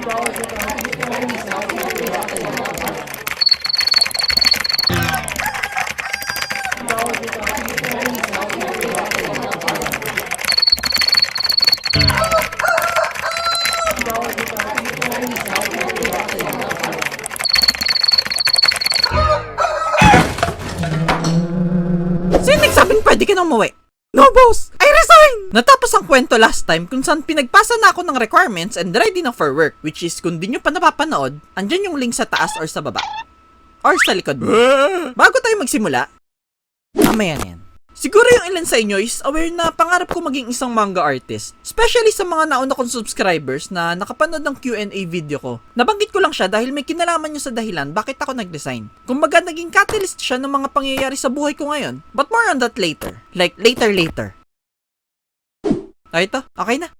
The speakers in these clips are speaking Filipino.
Sino nagsabing pwede ka na umuwi? No, boss! I resign! Natapos ang kwento last time kung saan pinagpasa na ako ng requirements and ready na for work, which is kung di nyo pa napapanood, andyan yung link sa taas or sa baba. Or sa likod mo. Bago tayo magsimula, mamaya na yan. Siguro yung ilan sa inyo is aware na pangarap ko maging isang manga artist. Especially sa mga nauna kong subscribers na nakapanood ng Q&A video ko. Nabanggit ko lang siya dahil may kinalaman niya sa dahilan bakit ako nag-resign. Kumbaga naging catalyst siya ng mga pangyayari sa buhay ko ngayon. But more on that later. Like later. Ay ito, okay na.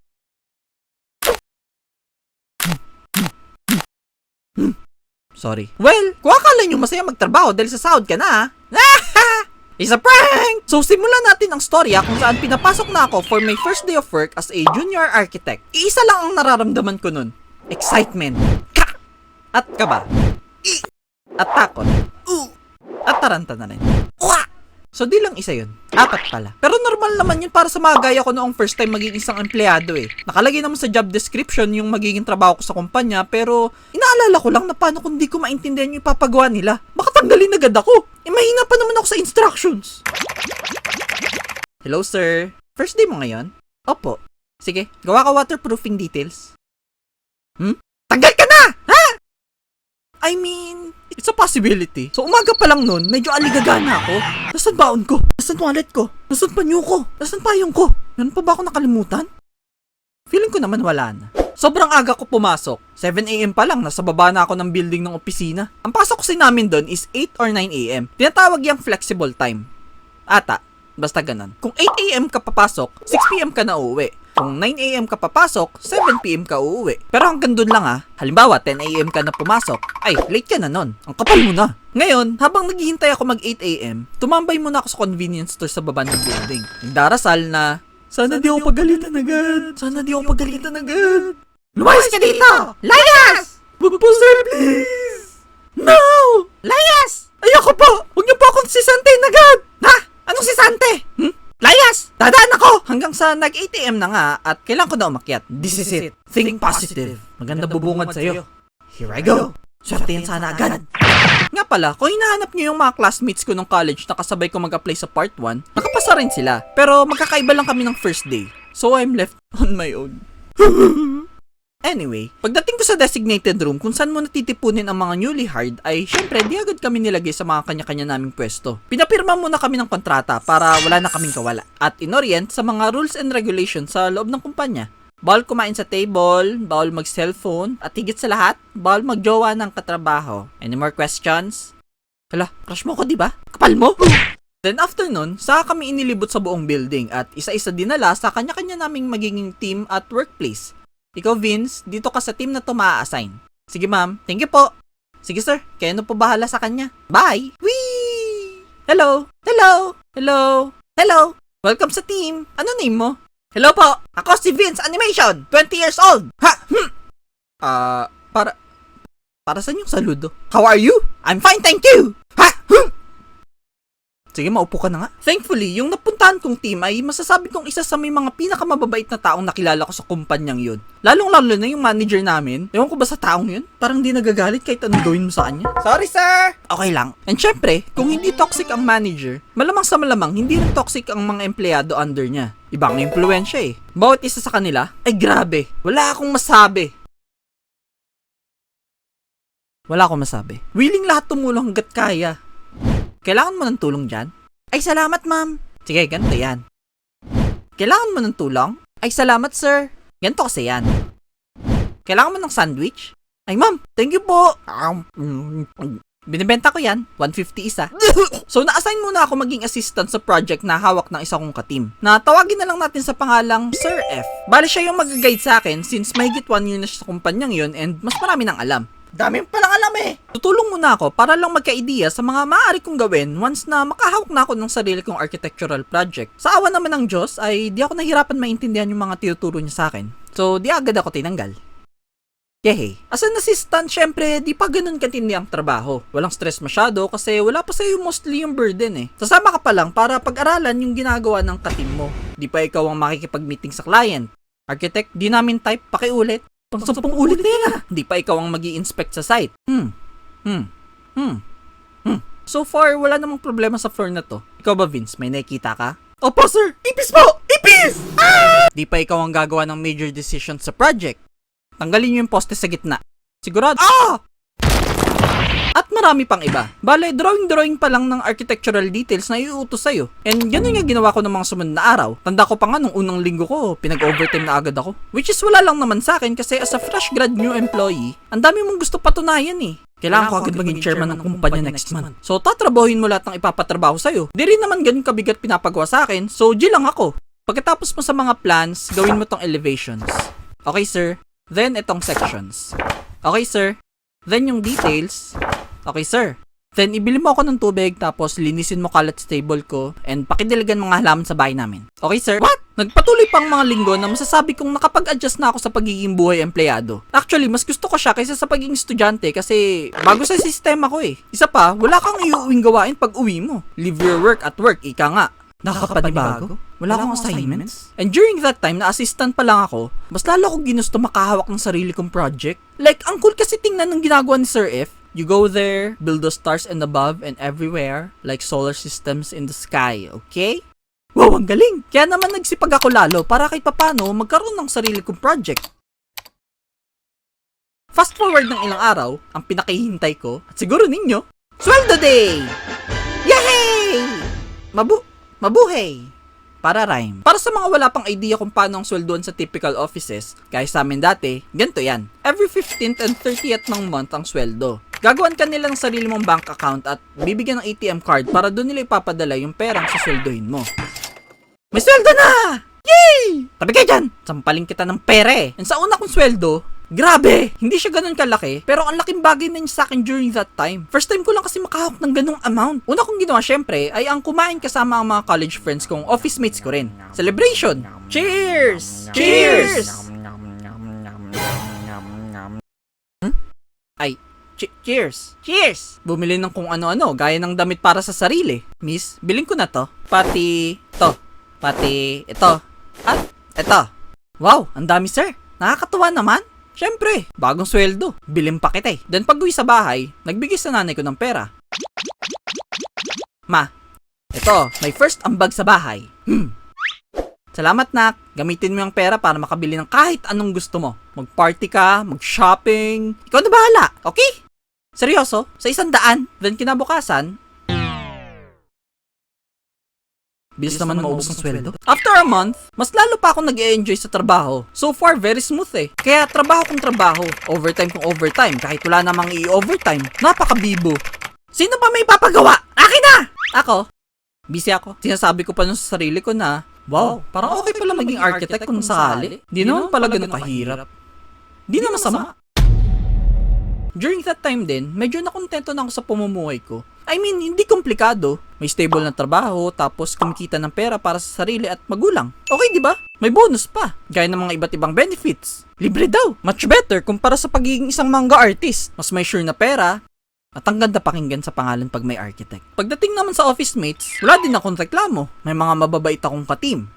Sorry. Well, kung akala nyo masaya magtrabaho dahil sa sahod ka na It's a prank! So, simulan natin ang storya kung saan pinapasok na ako for my first day of work as a junior architect. Iisa lang ang nararamdaman ko nun. Excitement. At kaba. At takot. At taranta na rin. So, di lang isa yun. 4 pala. Pero normal naman yun para sa mga gaya ko noong first time magiging isang empleyado eh. Nakalagay naman sa job description yung magiging trabaho ko sa kumpanya, pero inaalala ko lang na paano kung di ko maintindihan yung ipapagawa nila. Baka tanggalin agad ako. Mahina pa naman ako sa instructions. Hello, sir. First day mo ngayon? Opo. Sige, gawa ka waterproofing details. Tanggal ka na! Ha? I mean, it's a possibility. So, umaga pa lang nun, medyo aligagana ako. Nasaan baon ko? Nasaan wallet ko? Nasaan panyo ko? Nasaan payong ko? Meron pa ba ako nakalimutan? Feeling ko naman wala na. Sobrang aga ko pumasok. 7 AM pa lang, nasa baba na ako ng building ng opisina. Ang pasok kasi namin doon is 8 or 9 AM. Tinatawag yung flexible time. Ata, basta ganun. Kung 8 AM ka papasok, 6 PM ka na uuwi. Kung 9 AM ka papasok, 7 PM ka uuwi. Pero hanggang doon lang halimbawa 10 AM ka na pumasok, ay late ka na nun. Ang kapal mo na. Ngayon, habang naghihintay ako mag 8 AM, tumambay muna ako sa convenience store sa baba ng building. Nagdarasal na, sana di ako pagalitan agad. Sana di ako pagalitan agad. Lumayas ka dito! Layas! Wag po sir, please! No! Layas! Ayoko po! Huwag niyo po akong sisantayin agad! Ha? Anong sisante? Layas! Dadaan ako! Hanggang sa nag 8 AM na nga at kailangan ko na umakyat. This is it. Think positive. Maganda bubungad sa'yo. Here I go. Swertein sana agad. Nga pala, kung hinahanap niyo yung mga classmates ko nung college na kasabay ko mag-apply sa part 1, nakapasa rin sila. Pero magkakaiba lang kami ng first day. So I'm left on my own. Anyway, pagdating ko sa designated room kung saan mo natitipunin ang mga newly hired ay syempre di agad kami nilagay sa mga kanya-kanya naming pwesto. Pinapirma muna kami ng kontrata para wala na kaming kawala. At inorient sa mga rules and regulations sa loob ng kumpanya. Bawal kumain sa table, bawal mag-cellphone, at higit sa lahat, bawal magjowa ng katrabaho. Any more questions? Hala, crush mo ko diba? Kapal mo? Then after nun, saka kami inilibot sa buong building at isa-isa dinala sa kanya-kanya naming magiging team at workplace. Ikaw, Vince, dito ka sa team na to maa-assign. Sige, ma'am. Thank you po. Sige, sir. Kaya po bahala sa kanya. Bye! Whee! Hello! Hello! Hello! Hello! Welcome sa team. Ano name mo? Hello po! Ako si Vince Animation! 20 years old! Ha! Para saan yung saludo? How are you? I'm fine, thank you! Ha! Sige, maupo ka na nga. Thankfully, yung napuntahan kong team ay masasabi kong isa sa may mga pinakamababait na taong nakilala ko sa kumpanyang yun. Lalong-lalo na yung manager namin. Ewan ko ba sa taong yun? Parang di nagagalit kahit anong gawin mo sa kanya. Sorry, sir! Okay lang. And syempre, kung hindi toxic ang manager, malamang sa malamang, hindi rin toxic ang mga empleyado under niya. Ibang impluwensya eh. Bawat isa sa kanila, ay grabe. Wala akong masabi. Willing lahat tumulong hanggat kaya. Kailangan mo ng tulong dyan? Ay, salamat, ma'am. Sige, ganito yan. Kailangan mo ng tulong? Ay, salamat, sir. Ganito kasi yan. Kailangan mo ng sandwich? Ay, ma'am, thank you po. Binibenta ko yan. 150 isa. So, na-assign muna ako maging assistant sa project na hawak ng isa kong kateam. Na tawagin na lang natin sa pangalang Sir F. Bale siya yung mag-guide sa akin since mahigit 1 year na siya sa kumpanyang yun and mas marami nang alam. Dami palang alam eh. Tutulong muna ako para lang magka-ideya sa mga maaari kong gawin once na makahawak na ako ng sarili kong architectural project. Sa awa naman ng Diyos ay di ako nahirapan maintindihan yung mga tinuturo niya sa akin. So di agad ako tinanggal. Yehey. As an assistant, syempre, di pa ganun katindi ang trabaho. Walang stress masyado kasi wala pa sa'yo mostly yung burden eh. Sasama ka pa lang para pag-aralan yung ginagawa ng katim mo. Di pa ikaw ang makikipag-meeting sa client. Architect, di namin type, pakiulit. Pang 10 ulit na yan ah. Di pa ikaw ang mag-i-inspect sa site. So far, wala namang problema sa floor na to. Ikaw ba, Vince? May nakikita ka? Opo, sir! Ipis po! Ipis! Ah! Di pa ikaw ang gagawa ng major decision sa project. Tanggalin nyo yung poste sa gitna. Sigurado. Ah! At marami pang iba. Bale, drawing pa lang ng architectural details na iuutos sa'yo. And ganun nga ginawa ko ng mga sumunod na araw. Tanda ko pa nga nung unang linggo ko, pinag-overtime na agad ako. Which is wala lang naman sa akin kasi as a fresh grad new employee, ang dami mong gusto patunayan eh. Kailangan ko agad maging chairman ng kumpanya next month. So, tatrabahuin mo lahat ng ipapatrabaho sa'yo. Di rin naman ganun kabigat pinapagawa sa akin, so G lang ako. Pagkatapos mo sa mga plans, gawin mo tong elevations. Okay, sir? Then, itong sections. Okay, sir? Then, yung details. Okay, sir? Then, ibili mo ako ng tubig, tapos linisin mo kalat sa table ko, and pakidiligan mga halaman sa bahay namin. Okay, sir? What? Nagpatuloy pang mga linggo na masasabi kong nakapag-adjust na ako sa pagiging buhay empleyado. Actually, mas gusto ko siya kaysa sa pagiging estudyante kasi bago sa sistema ko eh. Isa pa, wala kang iuwing gawain pag uwi mo. Leave your work at work, ika nga. Nakakapanibago? Wala akong assignments? And during that time, na assistant pa lang ako, mas lalo ko ginusto makahawak ng sarili kong project. Like, ang cool kasi tingnan ng ginagawa ni Sir F. You go there, build the stars and above and everywhere, like solar systems in the sky, okay? Wow, ang galing! Kaya naman nagsipag ako lalo para kahit papano magkaroon ng sarili kong project. Fast forward ng ilang araw, ang pinakihintay ko, at siguro ninyo, Sweldo Day! Yay! Mabuhay! Para rhyme. Para sa mga wala pang idea kung paano ang sweldoan sa typical offices, kaya sa amin dati, ganito yan. Every 15th and 30th ng month ang sweldo. Gagawan ka nila ng sarili mong bank account at bibigyan ng ATM card para doon nila ipapadala yung perang susweldohin mo. May sweldo na! Yay! Tabi kayo dyan! Sampaling kita ng pere. And sa una kong sweldo, grabe! Hindi siya ganun kalaki, pero ang laking bagay na niya sa akin during that time. First time ko lang kasi makahawak ng ganung amount. Una kong ginawa syempre ay ang kumain kasama ang mga college friends kong office mates ko rin. Celebration! Cheers! Cheers! Ay, cheers! Cheers! Bumili ng kung ano-ano, gaya ng damit para sa sarili. Miss, biling ko na to. Pati ito. At ito. Wow, ang dami sir. Nakakatuwa naman. Syempre, bagong sweldo. Bilhin pa kita eh. Then pag uwi sa bahay, nagbigay sa nanay ko ng pera. Ma, ito, my first ambag sa bahay. Salamat nak. Gamitin mo yung pera para makabili ng kahit anong gusto mo. Mag-party ka, mag-shopping. Ikaw na bahala, okay? Seryoso? Sa 100? Then kinabukasan, bilis naman maubos ng sweldo. After a month, mas lalo pa akong nag-e-enjoy sa trabaho. So far, very smooth eh. Kaya trabaho kong trabaho, overtime kong overtime, kahit wala namang i-overtime. Napakabibo. Sino pa may papagawa? Akin na! Ako? Busy ako. Sinasabi ko pa nun sa sarili ko na, wow, parang okay pala maging architect kung sakali. Di naman pala ganun kahirap. Di na masama. During that time din, medyo nakontento na ako sa pamumuhay ko. I mean, hindi komplikado. May stable na trabaho, tapos kumikita ng pera para sa sarili at magulang. Okay, di ba? May bonus pa. Gaya ng mga iba't ibang benefits. Libre daw. Much better kumpara sa pagiging isang manga artist. Mas may sure na pera, at ang ganda pakinggan sa pangalan pag may architect. Pagdating naman sa office mates, wala din akong reklamo. May mga mababait akong ka-team.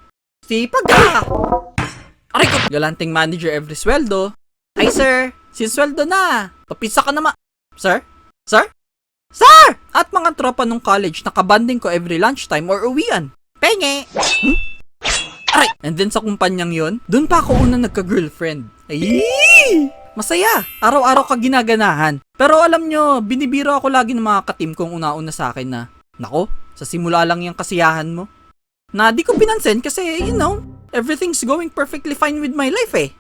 Sipag ka! Aray ko! Galanting manager every sweldo. Ay sir, sinsweldo na. Papisa ka naman. Sir? Sir? Sir! At mga tropa nung college na kabanding ko every lunchtime or uwian. Penge! Aray! And then sa kumpanyang yon, dun pa ako unang nagka-girlfriend. Ay! Masaya! Araw-araw ka ginaganahan. Pero alam nyo, binibiro ako lagi ng mga ka-team kong una-una sa akin na, nako, sa simula lang yung kasiyahan mo. Na di ko pinansin kasi, you know, everything's going perfectly fine with my life eh.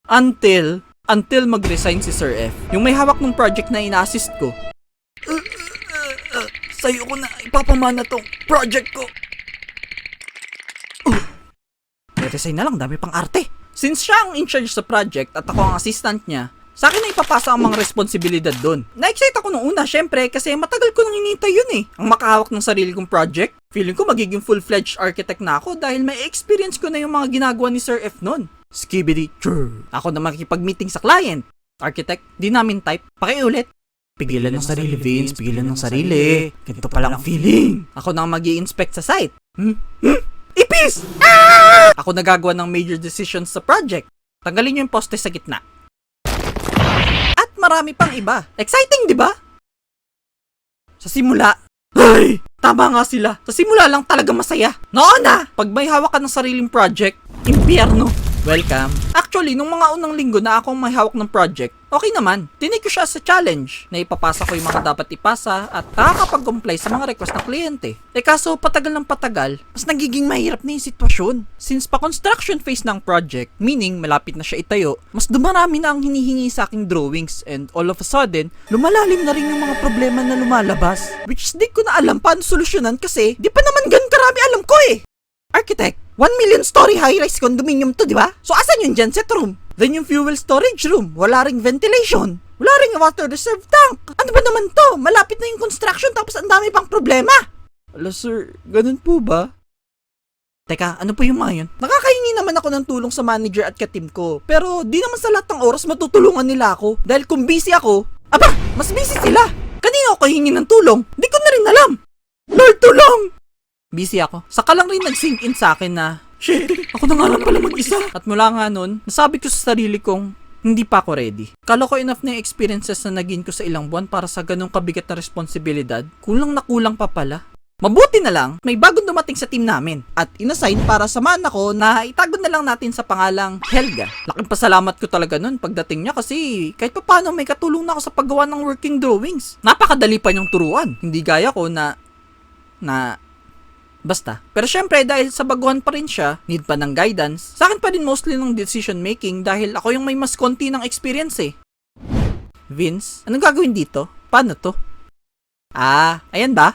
Until mag-resign si Sir F. Yung may hawak ng project na ina-assist ko. Sa'yo ko na ipapamana tong project ko. Resign na lang, dami pang arte. Since siya ang in charge sa project at ako ang assistant niya, sa akin na ipapasa ang mga responsibilidad doon. Na-excite ako nung una, syempre, kasi matagal ko nang hinintay yun eh. Ang makahawak ng sarili kong project. Feeling ko magiging full-fledged architect na ako dahil may experience ko na yung mga ginagawa ni Sir F noon. Skibidi chur. Ako na makikipag-meeting sa client. Architect, di namin type. Pakiulit. Pigilan ng sarili, Vince. Pigilan ng sarili. Ganito pala ang feeling. Ako na mag-i-inspect sa site. Ipis! Ah! Ako nagagawa ng major decisions sa project. Tanggalin niyo yung poste sa gitna. At marami pang iba. Exciting, di ba? Sa simula, ay, tama nga sila. Sa simula lang talaga masaya. Noon na! Pag may hawak ka ng sariling project, impyerno. Welcome. Actually, nung mga unang linggo na akong may hawak ng project, okay naman. Tinake ko siya sa challenge na ipapasa ko yung mga dapat ipasa at nakakapag-comply sa mga request ng kliyente. Kaso patagal ng patagal, mas nagiging mahirap na yung sitwasyon. Since pa construction phase ng project, meaning malapit na siya itayo, mas dumarami na ang hinihingi sa aking drawings and all of a sudden, lumalalim na rin yung mga problema na lumalabas. Which is di ko na alam paano solusyonan kasi di pa naman ganun karami alam ko eh. Architect, 1 million story high-rise condominium to, di ba? So, asan yung genset room? Then yung fuel storage room, wala ring ventilation. Wala ring water reserve tank. Ano ba naman to? Malapit na yung construction tapos ang dami pang problema. Ala sir, ganun po ba? Teka, ano po yung mga yun? Nakakahingi naman ako ng tulong sa manager at ka-team ko. Pero di naman sa lahat ng oras matutulungan nila ako. Dahil kung busy ako, aba, mas busy sila. Kanina ako hingi ng tulong? Di ko na rin alam. Lord, tulong! Busy ako. Saka lang rin nag-sink in sa akin na, shit, ako na nga lang pala mag-isa. At mula nga nun, nasabi ko sa sarili kong, hindi pa ako ready. Kala ko enough na yung experiences na naging ko sa ilang buwan para sa ganong kabigat na responsibilidad. Kulang na kulang pa pala. Mabuti na lang, may bagong dumating sa team namin. At inassign para samahan ako na itago na lang natin sa pangalang Helga. Laking pasalamat ko talaga nun pagdating niya kasi kahit pa paano may katulong na ako sa paggawa ng working drawings. Napakadali pa niyang turuan. Hindi gaya ko na basta. Pero syempre, dahil sa baguhan pa rin siya, need pa ng guidance, sa akin pa rin mostly ng decision making dahil ako yung may mas konti ng experience eh. Vince, anong gagawin dito? Paano to? Ayan ba?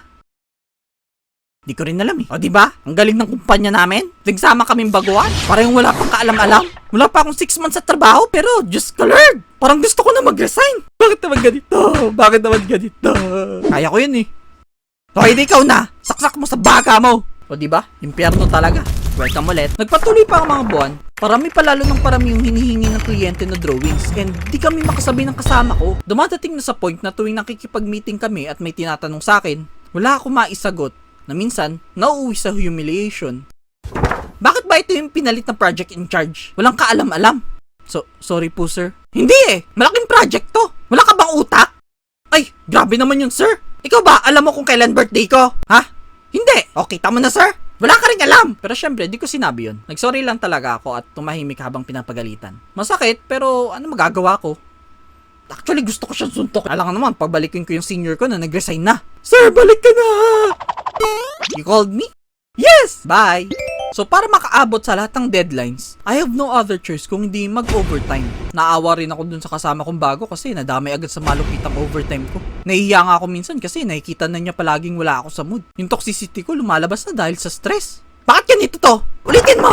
Di ko rin alam eh. O diba? Ang galing ng kumpanya namin. Nagsama kaming baguhan. Parang wala pang kaalam-alam. Wala pa akong 6 months sa trabaho pero Diyos ka Lord! Parang gusto ko na mag-resign. Bakit naman ganito? Bakit naman ganito? Kaya ko yun eh. Okay, di ikaw na. Saksak mo sa baka mo. O diba? Impyerno talaga. Welcome ulit. Nagpatuloy pa ang mga buwan. Parami pa lalo ng parami yung hinihingi ng kliyente na drawings and di kami makasabi ng kasama ko. Dumadating na sa point na tuwing nakikipag-meeting kami at may tinatanong sa akin, wala akong maisagot na minsan nauuwi sa humiliation. Bakit ba ito yung pinalit na project in charge? Walang kaalam-alam. Sorry po sir. Hindi eh. Malaking project to. Wala ka bang utak? Ay, grabe naman yun sir. Ikaw ba, alam mo kung kailan birthday ko? Ha? Hindi. Okay, tama na sir. Wala ka rin alam. Pero syempre, di ko sinabi yun. Nagsorry lang talaga ako at tumahimik habang pinapagalitan. Masakit, pero ano magagawa ko? Actually, gusto ko siyang suntok. Alam naman, pagbalikin ko yung senior ko na nag-resign na. Sir, balik ka na! You called me? Yes! Bye! So, para makaabot sa lahat ng deadlines, I have no other choice kung hindi mag-overtime. Naawa rin ako dun sa kasama kong bago kasi nadamay agad sa malupitang overtime ko. Nahihiya nga ako minsan kasi nakikita na niya palaging wala ako sa mood. Yung toxicity ko lumalabas na dahil sa stress. Bakit ganito to? Ulitin mo!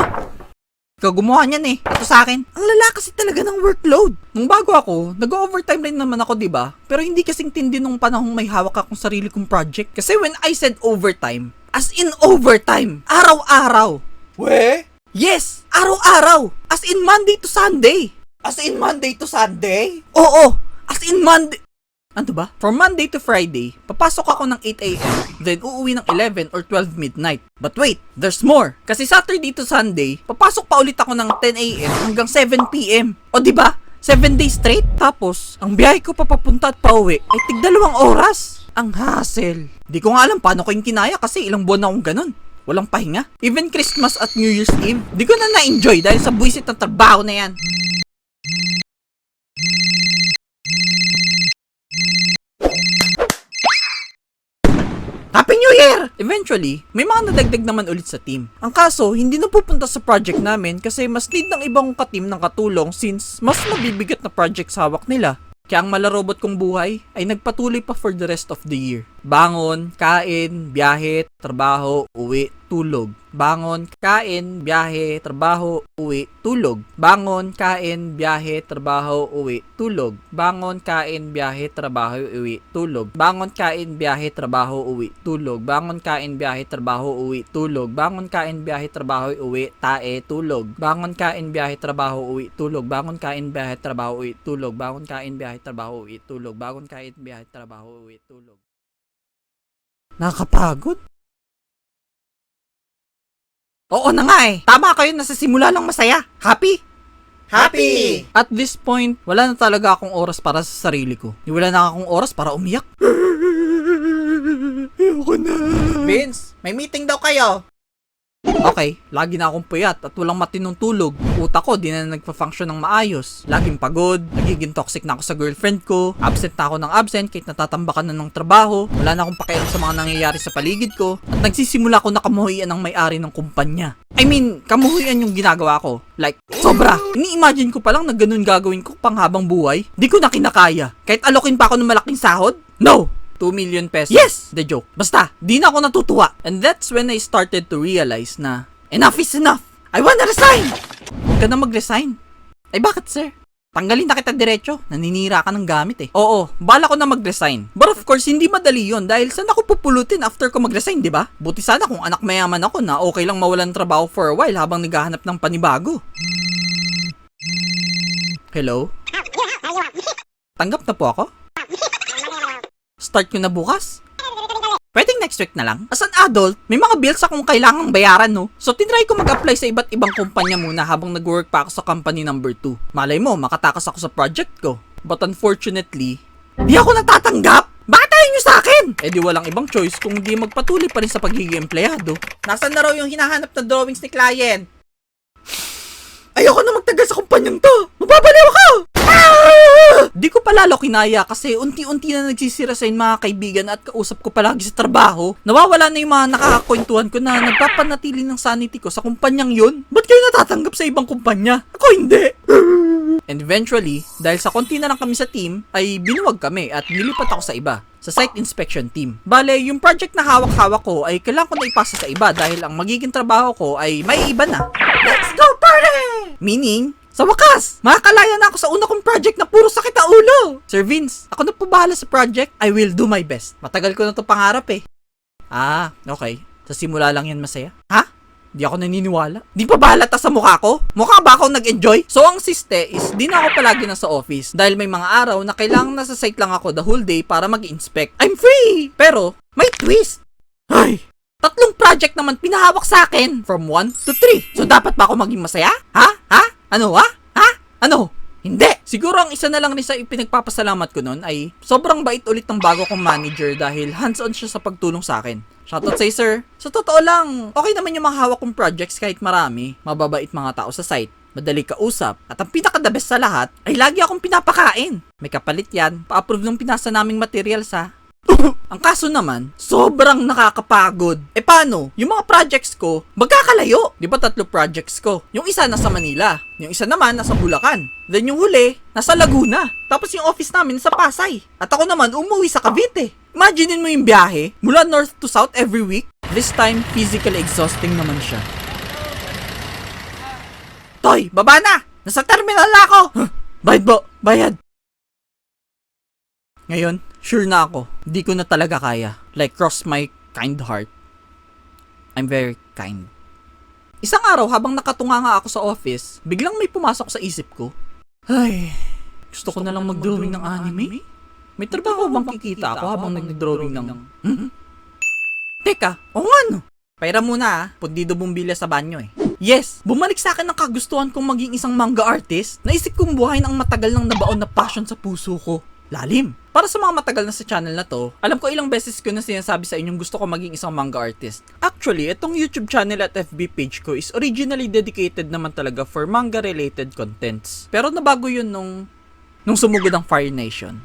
Ikaw gumawa niyan eh. Ito sa akin. Ang lala kasi talaga ng workload. Nung bago ako, nag-overtime rin naman ako, diba? Pero hindi kasing tindi nung panahong may hawak akong sarili kong project. Kasi when I said overtime, as in overtime, araw-araw. We? Yes, araw-araw. As in Monday to Sunday. As in Monday to Sunday? Oo, as in Monday. Ano ba? From Monday to Friday, papasok ako ng 8 a.m. Then uuwi ng 11 or 12 midnight. But wait, there's more. Kasi Saturday to Sunday, papasok pa ulit ako ng 10 a.m. hanggang 7 p.m. O diba? 7 days straight. Tapos, ang biyahe ko papapunta at pauwi ay tig 2 oras. Ang hassle. Di ko nga alam paano ko yung kinaya kasi ilang buwan na akong ganun. Walang pahinga. Even Christmas at New Year's Eve, di ko na na-enjoy dahil sa buwisit ng trabaho na yan. Happy New Year! Eventually, may mga nadagdag naman ulit sa team. Ang kaso, hindi na pupunta sa project namin kasi mas need ng ibang ka-team ng katulong since mas mabibigat na project sa hawak nila. Kaya ang malarobot kong buhay ay nagpatuloy pa for the rest of the year. Bangon, kain, biyahe, trabaho, uwi, tulog. Bangon, kain, biyahe, trabaho, uwi, tulog. Bangon, kain, biyahe, trabaho, uwi, tulog. Bangon, kain, biyahe, trabaho, uwi, tulog. Bangon, kain, biyahe, trabaho, uwi, tulog. Bangon, kain, biyahe, trabaho, uwi, tulog. Bangon, kain, biyahe, trabaho, uwi, tae, tulog. Bangon, kain, biyahe, trabaho, uwi, tulog. Bangon, kain, biyahe, trabaho, uwi, tulog. Bangon, kain, biyahe, trabaho, uwi, tulog. Bangon, kain, biyahe, trabaho, uwi, tulog. Nakakapagod? Oo na nga eh. Tama kayo, nasa simula lang masaya. Happy? Happy! At this point, wala na talaga akong oras para sa sarili ko. Wala na akong oras para umiyak. Ayoko na. Vince, may meeting daw kayo. Okay, lagi na akong puyat at walang matinong tulog. Utak ko, di na nagpa-function ng maayos. Laging pagod, nagiging toxic na ako sa girlfriend ko. Absent na ako ng absent kahit natatambakan na ng trabaho. Wala na akong pakialam sa mga nangyayari sa paligid ko. At nagsisimula ko na kamuhian ng may-ari ng kumpanya. I mean, kamuhian yung ginagawa ko. Like, sobra. Ini-imagine ko pa lang na ganun gagawin ko panghabang buhay. Di ko na kinakaya. Kahit alokin pa ako ng malaking sahod? No! 2 million pesos. Yes! The joke. Basta, di na ako natutuwa. And that's when I started to realize na enough is enough. I wanna resign! Huwag ka na mag-resign. Ay bakit sir? Tanggalin na kita diretso. Naninira ka ng gamit eh. Oo, bala ko na mag-resign. But of course, hindi madali yon dahil saan ako pupulutin after ko mag-resign, di ba? Buti sana kung anak mayaman ako na okay lang mawalan ng trabaho for a while habang naghahanap ng panibago. Hello? Tanggap na po ako? Start ko na bukas? Pwedeng next week na lang? As an adult, may mga bills akong kailangang bayaran, no? So, tinry ko mag-apply sa iba't ibang kumpanya muna habang nag-work pa ako sa company number 2. Malay mo, makatakas ako sa project ko. But unfortunately, di ako natatanggap! Bakit ayaw nyo sa akin? Eh di walang ibang choice kung di magpatuloy pa rin sa pagiging empleyado. Nasaan na raw yung hinahanap na drawings ni client? Ayoko na magtagal sa kumpanyang to! Mababaliw ako! Di ko palalo kinaya kasi unti-unti na nagsisira sa mga kaibigan at kausap ko palagi sa trabaho. Nawawala na yung mga nakakakwentuhan ko na nagpapanatili ng sanity ko sa kumpanyang yun. Ba't kayo natatanggap sa ibang kumpanya? Ako hindi! And eventually, dahil sa konti na lang kami sa team, ay binuwag kami at nilipat ako sa iba, sa site inspection team. Bale, yung project na hawak-hawak ko ay kailangan ko na ipasa sa iba dahil ang magiging trabaho ko ay may iba na. Let's go party! Meaning, sa wakas, makakalaya na ako sa una kong project na puro sakit na ulo. Sir Vince, ako na po bahala sa project. I will do my best. Matagal ko na to pangarap eh. Ah, okay. Sa simula lang yan masaya. Ha? Di ako naniniwala. Di pa ba halata sa mukha ko? Mukha ba ako nag-enjoy? So ang siste is, di na ako palagi nasa office. Dahil may mga araw na kailangan nasa site lang ako the whole day para mag-inspect. I'm free! Pero, may twist. Ay! 3 project naman pinahawak sa akin. From 1 to 3. So dapat ba ako maging masaya? Ha? Ha? Ano ha? Ha? Ano? Hindi! Siguro ang isa na lang rin sa ipinagpapasalamat ko nun ay sobrang bait ulit ng bago kong manager dahil hands-on siya sa pagtulong sa akin. Shoutout sa'yo sir. Sa totoo lang, okay naman yung mga hawak kong projects kahit marami. Mababait mga tao sa site. Madali kausap. At ang pinaka-the best sa lahat ay lagi akong pinapakain. May kapalit yan. Pa-approve ng pinasa naming materials ha. Ang kaso naman, sobrang nakakapagod. E paano? Yung mga projects ko, magkakalayo. Di ba 3 projects ko? Yung isa nasa Manila, yung isa naman nasa Bulacan. Then yung huli, nasa Laguna. Tapos yung office namin sa Pasay. At ako naman umuwi sa Cavite. Imaginein mo yung biyahe, mula north to south every week. This time, physically exhausting naman siya. Toy, baba na! Nasa terminal na ako! Huh? Bayad po, bayad! Ngayon, sure na ako, di ko na talaga kaya. Like, cross my kind heart. I'm very kind. Isang araw, habang nakatunga nga ako sa office, biglang may pumasok sa isip ko. Ay, gusto ko na lang mag-drawing ng anime? May trabaho bang kikita ako habang nag-drawing ng... Teka, oo nga no. Paira muna ah, pundido bumbilya sa banyo eh. Yes, bumalik sa akin ang kagustuhan kong maging isang manga artist. Naisip kong buhayin ang matagal nang nabaon na passion sa puso ko. Lalim. Para sa mga matagal na sa channel na to, alam ko ilang beses ko na sinasabi sa inyong gusto ko maging isang manga artist. Actually, itong YouTube channel at FB page ko is originally dedicated naman talaga for manga related contents. Pero nabago yun nung sumugod ang Fire Nation.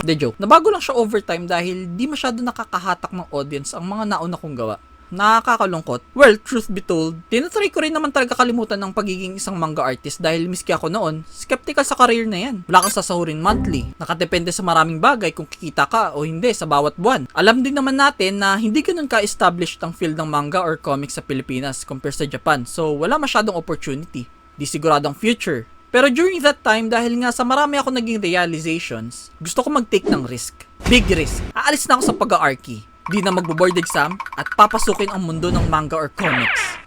The joke. Nabago lang siya over time dahil di masyado nakakahatak ng audience ang mga nauna kong gawa. Nakakakalungkot. Well, truth be told, tinatry ko rin naman talaga kalimutan ng pagiging isang manga artist dahil miski ako noon, skeptical sa career na yan. Wala kang sasahurin monthly. Nakadepende sa maraming bagay kung kikita ka o hindi sa bawat buwan. Alam din naman natin na hindi ganun ka-established ang field ng manga or comics sa Pilipinas compared sa Japan. So, wala masyadong opportunity. Di siguradong future. Pero during that time, dahil nga sa marami ako naging realizations, gusto ko mag-take ng risk. Big risk. Aalis na ako sa pag-aarki. Di na magbo-board exam at papasukin ang mundo ng manga or comics.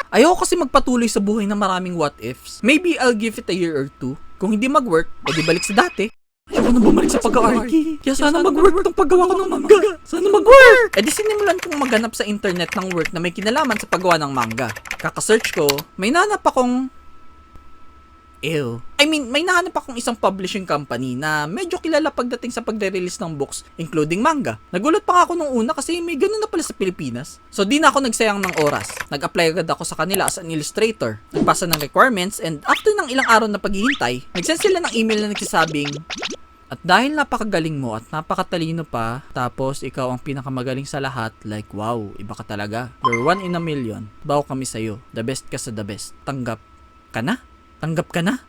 Ayoko kasi magpatuloy sa buhay na maraming what ifs. Maybe I'll give it a year or two. Kung hindi mag-work, edi balik sa dati. Ayoko na bumalik sa pag-aarki. Kaya sana mag-work tong paggawa ko ng manga. Sana mag-work! Edi sinimulan kong maghanap sa internet ng work na may kinalaman sa paggawa ng manga. Kaka-search ko, may nanap akong may nahanap akong isang publishing company na medyo kilala pagdating sa pagre-release ng books, including manga. Nagulat pa ako nung una kasi may ganun na pala sa Pilipinas. So di na ako nagsayang ng oras. Nag-apply agad ako sa kanila as an illustrator. Nagbasa ng requirements and after ng ilang araw na paghihintay, nagsend sila ng email na nagsasabing, at dahil napakagaling mo at napakatalino pa, tapos ikaw ang pinakamagaling sa lahat, like wow, iba ka talaga. You're 1 in a million. Bawo kami sa'yo. The best ka sa the best. Tanggap ka na? Tanggap ka na?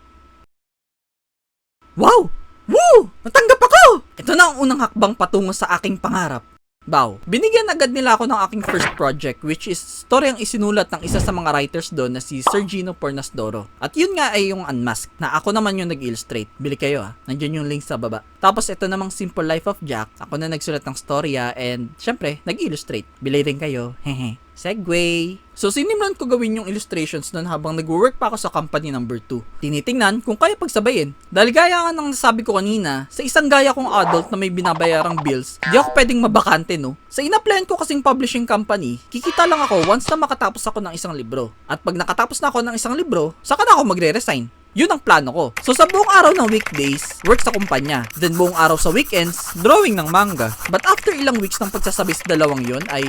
Wow! Woo! Natanggap ako! Ito na ang unang hakbang patungo sa aking pangarap. Bow. Binigyan agad nila ako ng aking first project which is story ang isinulat ng isa sa mga writers doon na si Sergino Pornasdoro. At yun nga ay yung Unmasked na ako naman yung nag-illustrate. Bili kayo Nandiyan yung link sa baba. Tapos ito namang Simple Life of Jack. Ako na nagsulat ng storya and syempre nag-illustrate. Bili rin kayo. Hehe. Segway! So, sinimulan ko gawin yung illustrations nun habang nag-work pa ako sa company number 2. Tinitingnan kung kaya pagsabayin. Dahil gaya nga ng nasabi ko kanina, sa isang gaya kong adult na may binabayarang bills, di ako pwedeng mabakante, no? Sa ina-plan ko kasing publishing company, kikita lang ako once na makatapos ako ng isang libro. At pag nakatapos na ako ng isang libro, saka na ako magre-resign. Yun ang plano ko. So sa buong araw ng weekdays, work sa kumpanya. Then buong araw sa weekends, drawing ng manga. But after ilang weeks ng pagsasabay sa dalawang yun ay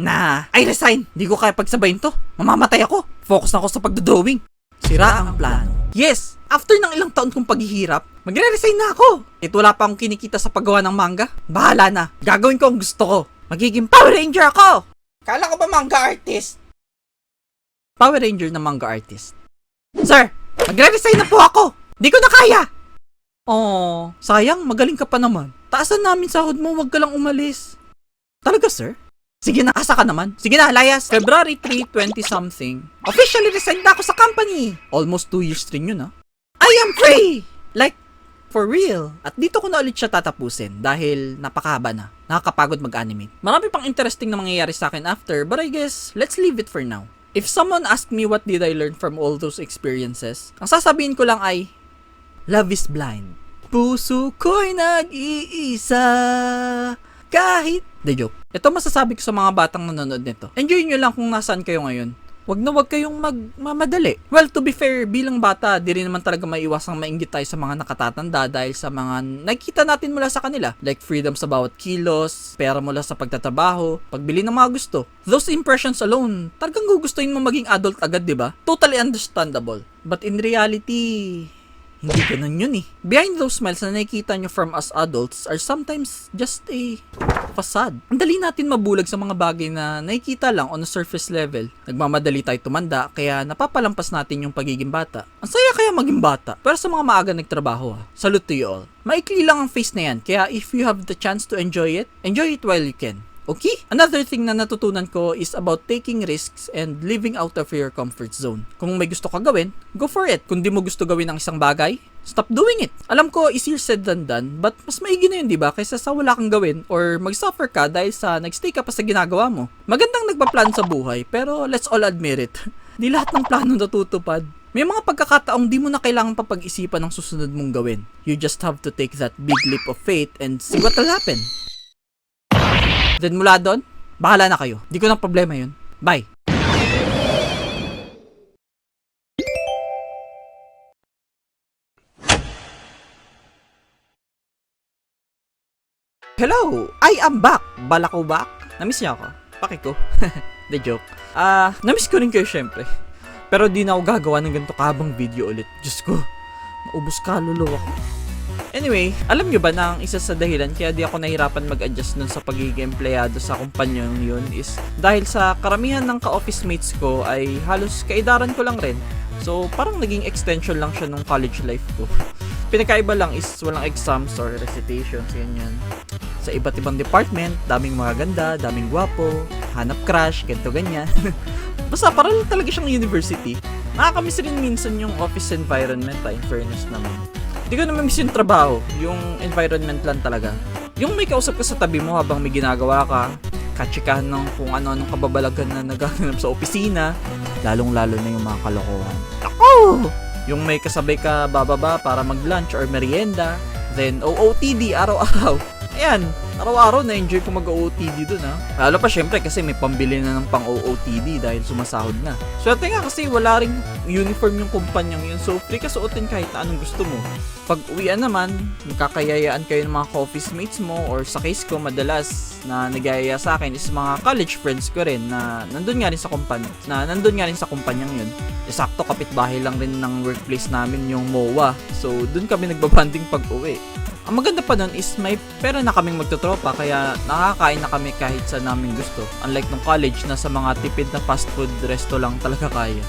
I resign. Di ko kaya pagsabayin to. Mamamatay ako. Focus na ako sa pagdodrawing. Sira ang plano. Yes, after ng ilang taon kong paghihirap, magre-resign na ako. At wala pa akong kinikita sa paggawa ng manga. Bahala na. Gagawin ko ang gusto ko. Magiging Power Ranger ako. Kala ko ba manga artist? Power Ranger na manga artist. Sir, magre-resign na po ako. Di ko na kaya. Oh, sayang, magaling ka pa naman. Taasan namin sahod mo, wag ka lang umalis. Talaga, sir? Sige na, asa ka naman. Sige na, layas. February 3, 20-something. Officially resigned na ako sa company. Almost 2 years rin yun, I am free! Like, for real. At dito ko na ulit siya tatapusin dahil napakahaba na. Nakakapagod mag-animate. Marami pang interesting na mangyayari sa akin after, but I guess, let's leave it for now. If someone asked me what did I learn from all those experiences, ang sasabihin ko lang ay, love is blind. Puso ko'y nag-iisa. Kahit the joke. Ito masasabi ko sa mga batang nanonood nito. Enjoy nyo lang kung nasaan kayo ngayon. Wag na wag kayong magmamadali. Well, to be fair, bilang bata, di rin naman talaga maiwasang mainggit tayo sa mga nakatatanda dahil sa mga nakikita natin mula sa kanila. Like freedom sa bawat kilos, pera mula sa pagtatrabaho, pagbili ng mga gusto. Those impressions alone, talagang gugustuhin mo maging adult agad, di ba? Totally understandable. But in reality, hindi ganun yun Behind those smiles na nakikita nyo from us adults are sometimes just a facade. Ang dali natin mabulag sa mga bagay na nakikita lang on a surface level. Nagmamadali tayo tumanda, kaya napapalampas natin yung pagiging bata. Ang saya kaya maging bata. Pero sa mga maaga nagtrabaho salute to you all. Maikli lang ang face na yan, kaya if you have the chance to enjoy it while you can. Okay? Another thing na natutunan ko is about taking risks and living out of your comfort zone. Kung may gusto ka gawin, go for it. Kung di mo gusto gawin ang isang bagay, stop doing it. Alam ko, easier said than done, but mas maigi na yun, di ba? Kaysa sa wala kang gawin or mag-suffer ka dahil sa nagstay ka pa sa ginagawa mo. Magandang nagpa-plan sa buhay, pero let's all admit it. Di lahat ng plano natutupad. May mga pagkakataong di mo na kailangan pa pag-isipan ng susunod mong gawin. You just have to take that big leap of faith and see what will happen. Then mula doon, bahala na kayo. Di ko na problema yun. Bye! Hello! I am back! Balakaw back? Namiss niya ako? Pakiko. The joke. Namiss ko rin kayo syempre. Pero di na ako gagawa ng ganito kahabang video ulit. Diyos ko, maubos kaluluwa ko. Anyway, alam nyo ba na ang isa sa dahilan kaya di ako nahirapan mag-adjust nun sa pagiging empleyado sa kumpanyang yun is dahil sa karamihan ng ka-office mates ko ay halos kaidaran ko lang rin. So, parang naging extension lang siya nung college life ko. Pinakaiba lang is walang exams or recitations, ganyan. Sa iba't ibang department, daming mga ganda, daming gwapo, hanap crush, ganito ganyan. Basta parang talaga siyang university. Nakakamiss rin minsan yung office environment, in fairness naman. Di ko naman miss yung trabaho, yung environment lang talaga. Yung may kausap ka sa tabi mo habang may ginagawa ka, katsikahan ng kung ano-anong kababalagan na nagaganap sa opisina, lalong-lalo na yung mga kalokohan. Ako! Yung may kasabay ka bababa para mag-lunch or merienda, then OOTD araw-araw. Ayan, araw-araw na-enjoy ko mag-OOTD dun ha. Lalo pa syempre kasi may pambili na ng pang-OOTD dahil sumasahod na. Swerte nga kasi wala ring uniform yung kumpanyang yun, so free ka suotin kahit na anong gusto mo. Pag uwian naman, magkakayayaan kayo ng mga office mates mo, or sa case ko madalas na nagyayaya sa akin is mga college friends ko rin na nandun nga rin sa kumpanyang yun. Sakto kapitbahay lang rin ng workplace namin yung MOA, so dun kami nagbabanding pag uwi. Ang maganda pa nun is may pera na kaming magtotropa kaya nakakain na kami kahit saan namin gusto. Unlike nung college na sa mga tipid na fast food resto lang talaga kaya.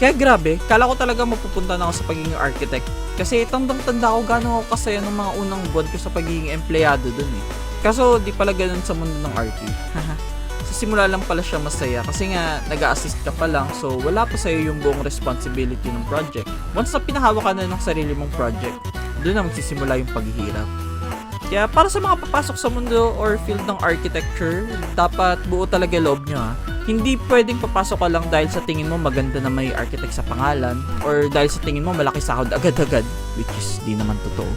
Kaya grabe, kala ko talaga mapupunta na ako sa pagiging architect. Kasi tandang-tanda ko gano'n ako kasaya ng mga unang buwan ko sa pagiging empleyado dun eh. Kaso di pala ganun sa mundo ng RT. Sa simula lang pala siya masaya kasi nga nag-a-assist ka pa lang, so wala pa sa'yo yung buong responsibility ng project. Once na pinahawak ka na ng sarili mong project, doon na magsisimula yung paghihirap. Kaya para sa mga papasok sa mundo or field ng architecture, dapat buo talaga loob nyo ha. Hindi pwedeng papasok ka lang dahil sa tingin mo maganda na may architect sa pangalan, or dahil sa tingin mo malaki sahod agad-agad, which is di naman totoo.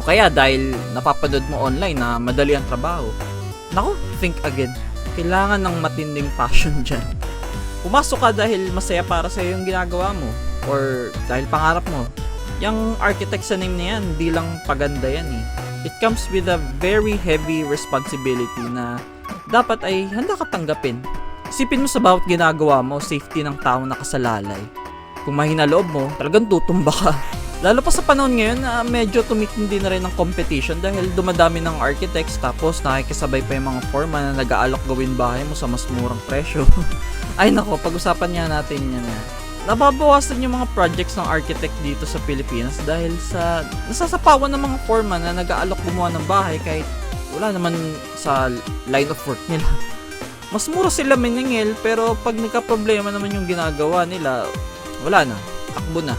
O kaya dahil napapanood mo online na madali ang trabaho. Naku, think again. Kailangan ng matinding passion dyan. Pumasok ka dahil masaya para sa'yo yung ginagawa mo, or dahil pangarap mo. Yung architect sa name na yan, di lang paganda yan eh. It comes with a very heavy responsibility na dapat ay handa ka tanggapin. Isipin mo sa bawat ginagawa mo, safety ng tao nakasalalay. Kung mahina loob mo, talagang tutumba ka. Lalo pa sa panahon ngayon na medyo tumitindi na rin ng competition dahil dumadami ng architects, tapos nakikisabay pa yung mga foreman na nag-aalok gawin bahay mo sa mas murang presyo. Ay nako, pag-usapan nga natin yan ha. Nababawasan yung mga projects ng architect dito sa Pilipinas dahil sa nasasapawan ng mga foreman na nag-aalok gumawa ng bahay kahit wala naman sa line of work nila. Mas mura sila maningil, pero pag nagka-problema naman yung ginagawa nila, wala na, takbo na.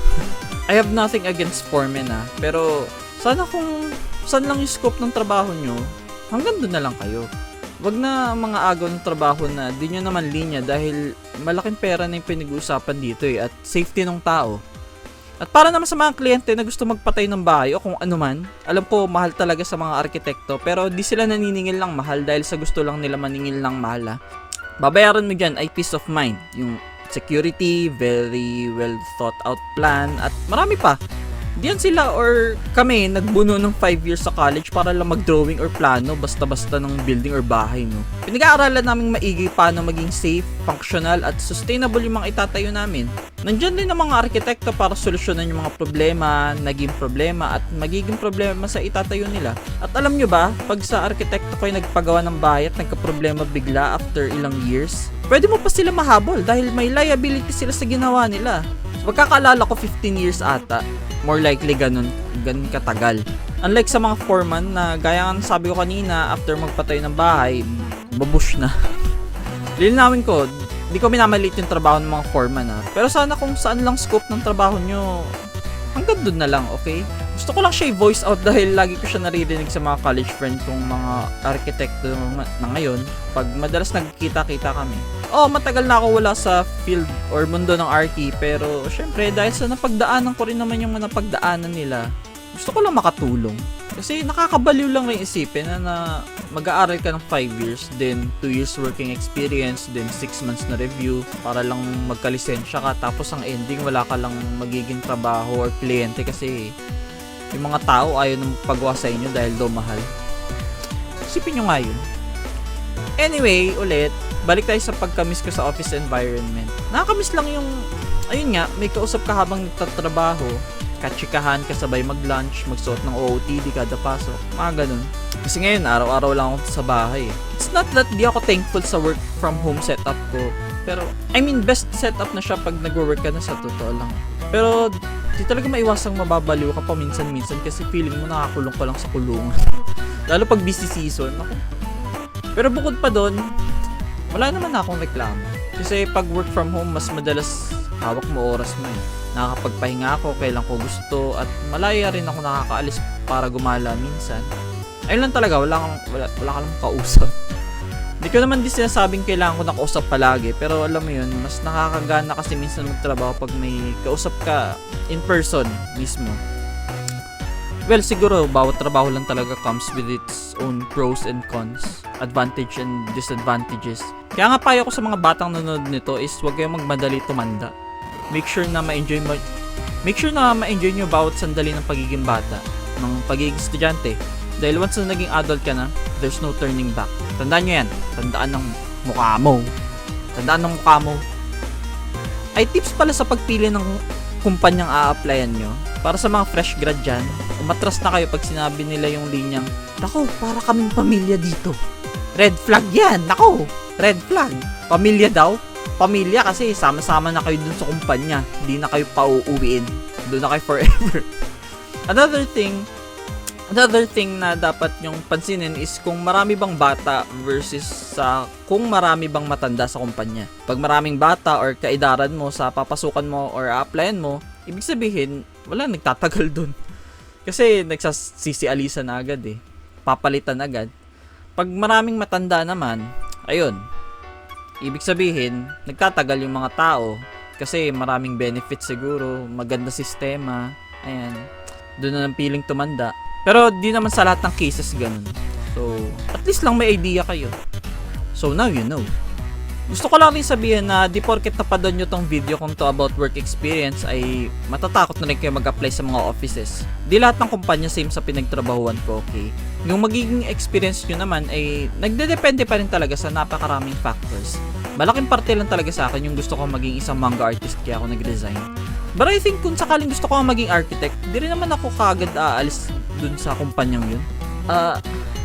I have nothing against foremen pero sana kung saan lang yung scope ng trabaho nyo, hanggang doon na lang kayo. Wag na mga agaw ng trabaho na di nyo naman linya dahil malaking pera na yung pinag-uusapan dito at safety ng tao. At para naman sa mga kliyente na gusto magpatay ng bahay o kung ano man, alam ko mahal talaga sa mga arkitekto pero di sila naniningil lang mahal dahil sa gusto lang nila maningil lang mahal Babayaran mo dyan ay peace of mind, yung security, very well thought out plan at marami pa. Diyan sila or kami nagbuno ng 5 years sa college para lang mag-drawing or plano basta-basta ng building or bahay, no. Pinag-aaralan namin maigi paano maging safe, functional at sustainable yung mga itatayo namin. Nandiyan din ang mga arkitekto para solusyonan yung mga problema, naging problema at magiging problema sa itatayo nila. At alam nyo ba, pag sa arkitekto ko ay nagpagawa ng bahay at nagka-problema bigla after ilang years, pwede mo pa sila mahabol dahil may liability sila sa ginawa nila. Pagkakaalala ko 15 years ata, more likely ganun katagal. Unlike sa mga foreman na gaya ng sabi ko kanina, after magpatayo ng bahay, babush na. Lilinawin ko, di ko minamaliit yung trabaho ng mga foreman pero sana kung saan lang scope ng trabaho nyo, hanggang doon na lang, okay? Gusto ko lang siya i-voice out dahil lagi ko siya naririnig sa mga college friend kong mga arkitekto na ngayon pag madalas nagkita-kita kami. Matagal na ako wala sa field or mundo ng RT pero syempre dahil sa napagdaanan ko rin naman yung napagdaanan nila, gusto ko lang makatulong. Kasi nakakabaliw lang rin isipin na mag-aaral ka ng 5 years, then 2 years working experience, then 6 months na review para lang magkalisensya ka, tapos ang ending wala ka lang magiging trabaho or kliyente kasi yung mga tao ayaw na magpagawa sa inyo dahil daw mahal. Isipin nyo nga yun. Anyway, ulit, balik tayo sa pagkamiss ko sa office environment. Nakakamiss lang yung, ayun nga, may kausap ka habang nagtatrabaho. katsikahan, kasabay mag-lunch, magsuot ng OOTD kada pasok, mga ganun. Kasi ngayon, araw-araw lang ako sa bahay. It's not that di ako thankful sa work from home setup ko. Pero, best setup na siya pag nag-work ka na, sa totoo lang. Pero, di talaga maiwasang mababaliw ka pa minsan-minsan kasi feeling mo nakakulong ka lang sa kulungan. Lalo pag busy season. Ako. Pero bukod pa doon, wala naman akong reklamo. Kasi pag work from home, mas madalas hawak mo oras mo eh. Nakakapagpahinga ako kailan ko gusto at malaya rin ako nakakaalis para gumala minsan. Ayun lang talaga, wala ka lang kausap. Hindi ko naman din sinasabing kailangan ko ng kausap palagi, pero alam mo yun, mas nakakagana kasi minsan magtrabaho pag may kausap ka in person mismo. Well, siguro bawat trabaho lang talaga comes with its own pros and cons, advantage and disadvantages. Kaya nga payo ko sa mga batang nanonood nito is huwag kayong magmadali tumanda. Make sure na ma-enjoy nyo bawat sandali ng pagiging bata, ng pagiging estudyante. Dahil once na naging adult ka na, there's no turning back. Tandaan nyo yan. Tandaan ng mukha mo. Ay tips pala sa pagpili ng kumpanyang a-applyan nyo. Para sa mga fresh grad dyan, umatras na kayo pag sinabi nila yung linyang, "Nako, para kaming pamilya dito." Red flag yan. Nako, red flag. Pamilya daw. Pamilya kasi sama-sama na kayo dun sa kumpanya. Hindi na kayo pauuwiin. Doon na kayo forever. Another thing na dapat nyong pansinin is kung marami bang bata versus sa kung marami bang matanda sa kumpanya. Pag maraming bata or kaedaran mo sa papasukan mo or applyan mo, ibig sabihin, wala nagtatagal dun. Kasi nagsasisialisan na agad eh. Papalitan agad. Pag maraming matanda naman, ayun, ibig sabihin, nagtatagal yung mga tao kasi maraming benefits siguro, maganda sistema, ayan, doon na ng piling tumanda. Pero di naman sa lahat ng cases ganun. So, at least lang may idea kayo. So now you know. Gusto ko lang rin sabihin na di porket napadon nyo tong video kung to about work experience ay matatakot na rin kayo mag-apply sa mga offices. Di lahat ng kumpanya same sa pinagtrabahuan ko, okay? Yung magiging experience nyo naman ay nagdedepende pa rin talaga sa napakaraming factors. Malaking parte lang talaga sa akin yung gusto ko maging isang manga artist kaya ako nag-resign. But I think kung sakaling gusto ko maging architect, di rin naman ako kaagad aalis dun sa kumpanyang yun.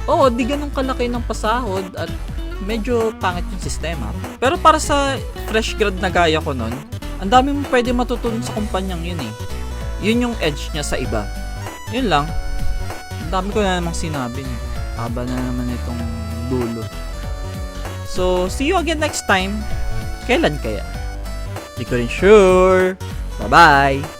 Oo, di ganun kalaki ng pasahod at medyo pangit yung sistema. Pero para sa fresh grad na gaya ko nun, ang dami mo pwede matutunan sa kumpanyang yun eh. Yun yung edge niya sa iba. Yun lang. Ang dami ko na namang sinabi. Haba na naman itong dulo. So, see you again next time. Kailan kaya? Di ko rin sure. Bye-bye!